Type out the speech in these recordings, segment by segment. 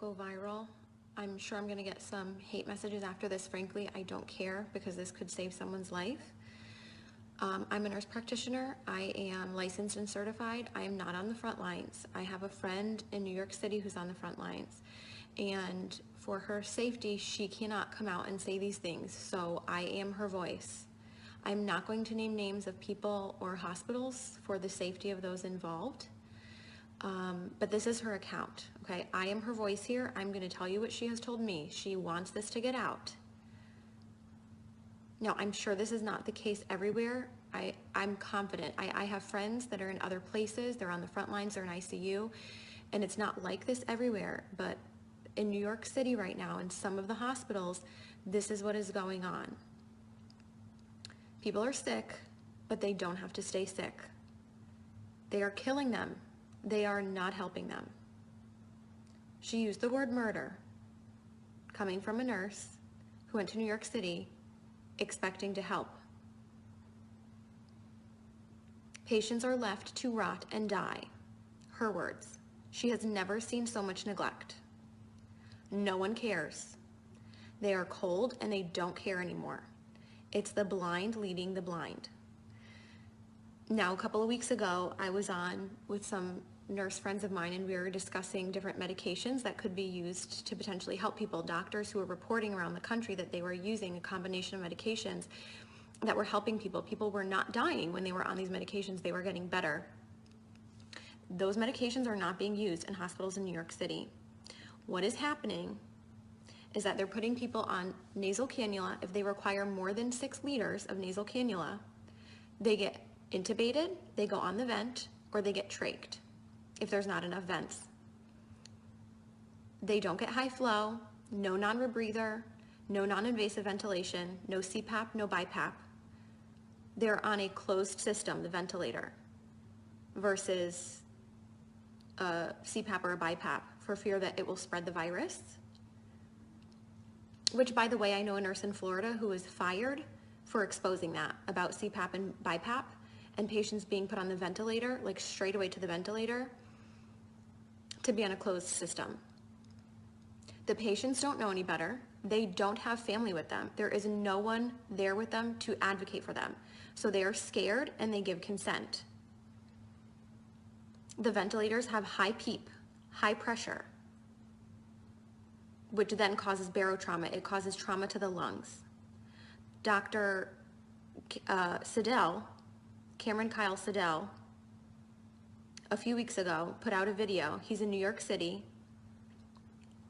go viral. I'm sure I'm gonna get some hate messages after this. Frankly, I don't care because this could save someone's life. I'm a nurse practitioner. I am licensed and certified. I am not on the front lines. I have a friend in New York City who's on the front lines. And for her safety, she cannot come out and say these things. So I am her voice. I'm not going to name names of people or hospitals for the safety of those involved. But this is her account, okay? I am her voice here. I'm gonna tell you what she has told me. She wants this to get out. Now, I'm sure this is not the case everywhere. I'm confident. I have friends that are in other places. They're on the front lines, they're in ICU, and it's not like this everywhere. But in New York City right now, in some of the hospitals, this is what is going on. People are sick, but they don't have to stay sick. They are killing them. They are not helping them. She used the word murder, coming from a nurse who went to New York City expecting to help. Patients are left to rot and die. Her words. She has never seen so much neglect. No one cares. They are cold and they don't care anymore. It's the blind leading the blind. Now, a couple of weeks ago, I was on with some nurse friends of mine and we were discussing different medications that could be used to potentially help people. Doctors who were reporting around the country that they were using a combination of medications that were helping people. People were not dying when they were on these medications. They were getting better. Those medications are not being used in hospitals in New York City. What is happening is that they're putting people on nasal cannula. If they require more than 6 liters of nasal cannula, they get intubated, they go on the vent, or they get trached if there's not enough vents. They don't get high flow, no non-rebreather, no non-invasive ventilation, no CPAP, no BiPAP. They're on a closed system, the ventilator, versus a CPAP or a BiPAP for fear that it will spread the virus. Which, by the way, I know a nurse in Florida who was fired for exposing that about CPAP and BiPAP and patients being put on the ventilator, like straight away to the ventilator, to be on a closed system. The patients don't know any better. They don't have family with them. There is no one there with them to advocate for them. So they are scared and they give consent. The ventilators have high PEEP, high pressure, which then causes barotrauma. It causes trauma to the lungs. Dr. Siddell, Cameron Kyle Siddell, a few weeks ago, put out a video. He's in New York City,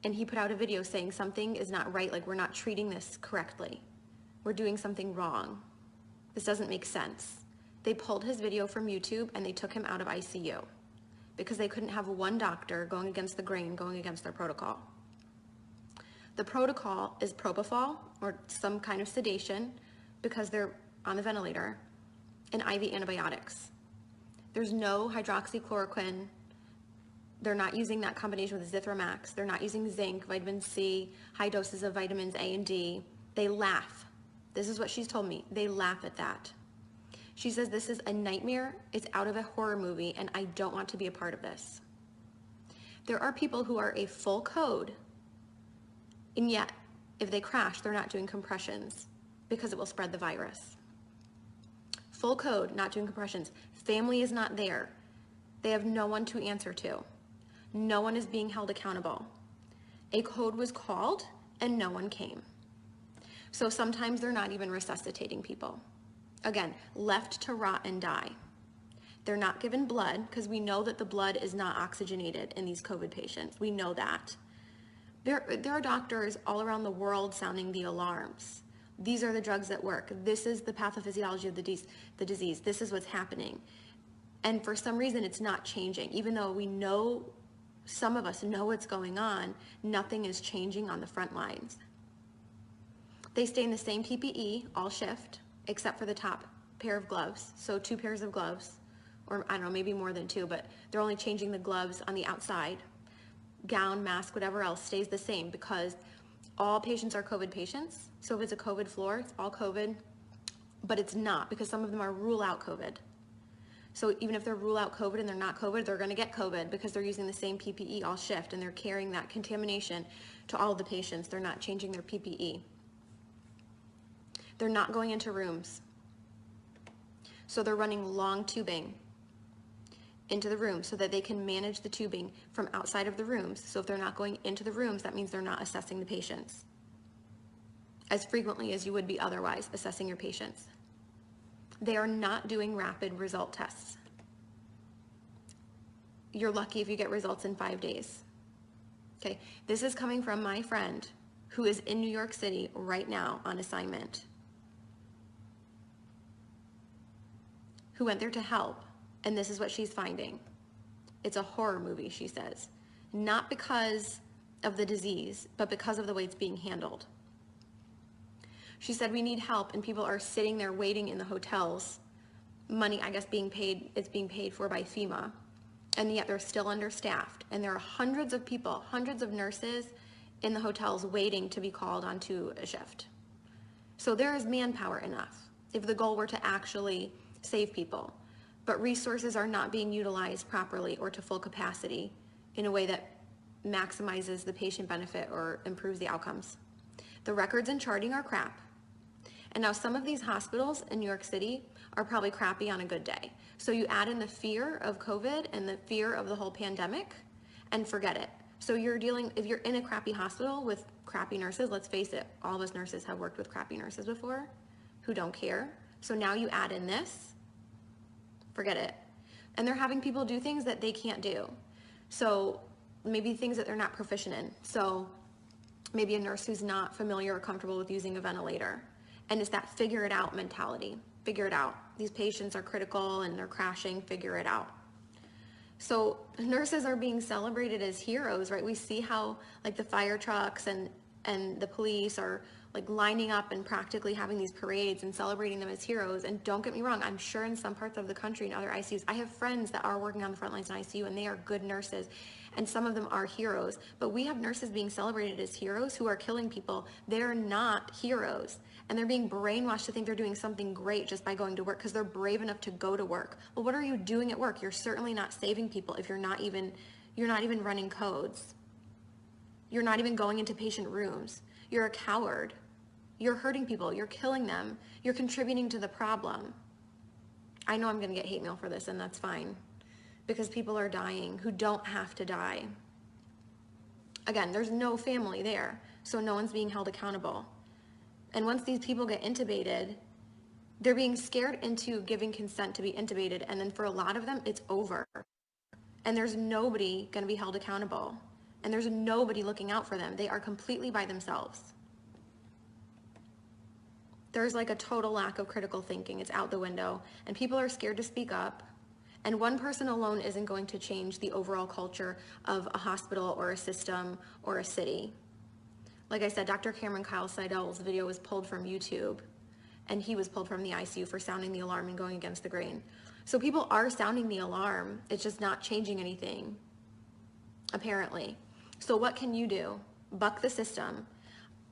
and he put out a video saying something is not right, like we're not treating this correctly. We're doing something wrong. This doesn't make sense. They pulled his video from YouTube and they took him out of ICU because they couldn't have one doctor going against the grain, going against their protocol. The protocol is propofol or some kind of sedation because they're on the ventilator, and IV antibiotics. There's no hydroxychloroquine. They're not using that combination with Zithromax. They're not using zinc, vitamin C, high doses of vitamins A and D. They laugh. This is what she's told me. They laugh at that. She says this is a nightmare. It's out of a horror movie, and I don't want to be a part of this. There are people who are a full code, and yet if they crash, they're not doing compressions because it will spread the virus. Full code, not doing compressions. Family is not there. They have no one to answer to. No one is being held accountable. A code was called and no one came. So sometimes they're not even resuscitating people. Again, left to rot and die. They're not given blood because we know that the blood is not oxygenated in these COVID patients. We know that. There are doctors all around the world sounding the alarms. These are the drugs that work. This is the pathophysiology of the disease. This is what's happening. And for some reason, it's not changing. Even though we know, some of us know what's going on, nothing is changing on the front lines. They stay in the same PPE all shift, except for the top pair of gloves. So 2 pairs of gloves, or I don't know, maybe more than 2, but they're only changing the gloves on the outside. Gown, mask, whatever else stays the same because all patients are COVID patients. So if it's a COVID floor, it's all COVID, but it's not because some of them are rule out COVID. So even if they rule out COVID and they're not COVID, they're going to get COVID because they're using the same PPE all shift and they're carrying that contamination to all the patients. They're not changing their PPE. They're not going into rooms. So they're running long tubing into the room so that they can manage the tubing from outside of the rooms. So if they're not going into the rooms, that means they're not assessing the patients as frequently as you would be otherwise assessing your patients. They are not doing rapid result tests. You're lucky if you get results in 5 days. Okay, this is coming from my friend who is in New York City right now on assignment, who went there to help, and this is what she's finding. It's a horror movie, she says, not because of the disease, but because of the way it's being handled. She said, we need help, and people are sitting there waiting in the hotels. Money, I guess, it's being paid for by FEMA, and yet they're still understaffed. And there are hundreds of people, hundreds of nurses in the hotels waiting to be called onto a shift. So there is manpower enough if the goal were to actually save people. But resources are not being utilized properly or to full capacity in a way that maximizes the patient benefit or improves the outcomes. The records and charting are crap. And now some of these hospitals in New York City are probably crappy on a good day. So you add in the fear of COVID and the fear of the whole pandemic and forget it. So if you're in a crappy hospital with crappy nurses, let's face it, all of us nurses have worked with crappy nurses before who don't care. So now you add in this, forget it. And they're having people do things that they can't do. So maybe things that they're not proficient in. So maybe a nurse who's not familiar or comfortable with using a ventilator. And it's that figure it out mentality. Figure it out. These patients are critical and they're crashing, figure it out. So nurses are being celebrated as heroes, right? We see how like the fire trucks and the police are like lining up and practically having these parades and celebrating them as heroes. And don't get me wrong, I'm sure in some parts of the country and other ICUs, I have friends that are working on the front lines in ICU and they are good nurses. And some of them are heroes, but we have nurses being celebrated as heroes who are killing people. They're not heroes. And they're being brainwashed to think they're doing something great just by going to work because they're brave enough to go to work. Well, what are you doing at work? You're certainly not saving people if you're not even running codes. You're not even going into patient rooms. You're a coward. You're hurting people. You're killing them. You're contributing to the problem. I know I'm going to get hate mail for this, and that's fine, because people are dying who don't have to die. Again, there's no family there, so no one's being held accountable. And once these people get intubated, they're being scared into giving consent to be intubated, and then for a lot of them, it's over. And there's nobody going to be held accountable, and there's nobody looking out for them. They are completely by themselves. There's like a total lack of critical thinking. It's out the window, and people are scared to speak up. And one person alone isn't going to change the overall culture of a hospital or a system or a city. Like I said, Dr. Cameron Kyle Seidel's video was pulled from YouTube, and he was pulled from the ICU for sounding the alarm and going against the grain. So people are sounding the alarm. It's just not changing anything, apparently. So what can you do? Buck the system.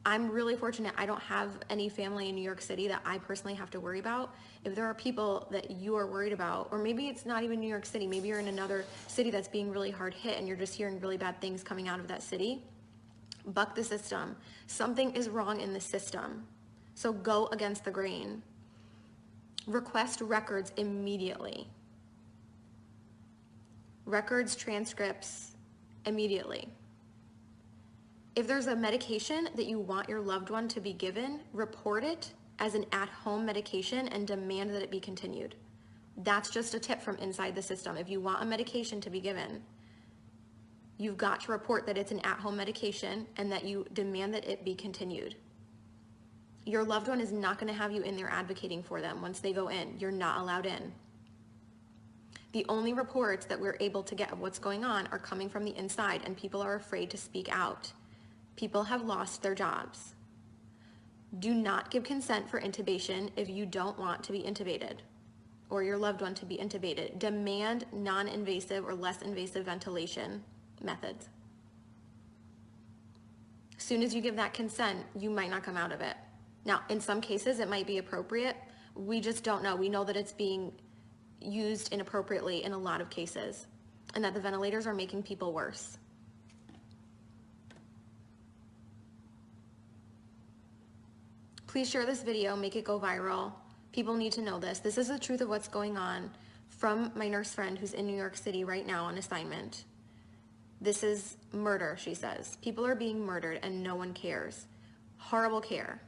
I'm really fortunate I don't have any family in New York City that I personally have to worry about. If there are people that you are worried about, or maybe it's not even New York City, maybe you're in another city that's being really hard hit and you're just hearing really bad things coming out of that city, buck the system. Something is wrong in the system. So go against the grain. Request records immediately. Records, transcripts, immediately. If there's a medication that you want your loved one to be given, report it as an at-home medication and demand that it be continued. That's just a tip from inside the system. If you want a medication to be given, you've got to report that it's an at-home medication and that you demand that it be continued. Your loved one is not going to have you in there advocating for them once they go in. You're not allowed in. The only reports that we're able to get of what's going on are coming from the inside, and people are afraid to speak out. People have lost their jobs. Do not give consent for intubation if you don't want to be intubated or your loved one to be intubated. Demand non-invasive or less invasive ventilation methods. As soon as you give that consent, you might not come out of it. Now, in some cases, it might be appropriate. We just don't know. We know that it's being used inappropriately in a lot of cases, and that the ventilators are making people worse. Please share this video, make it go viral. People need to know this. This is the truth of what's going on from my nurse friend who's in New York City right now on assignment. This is murder, she says. People are being murdered and no one cares. Horrible care.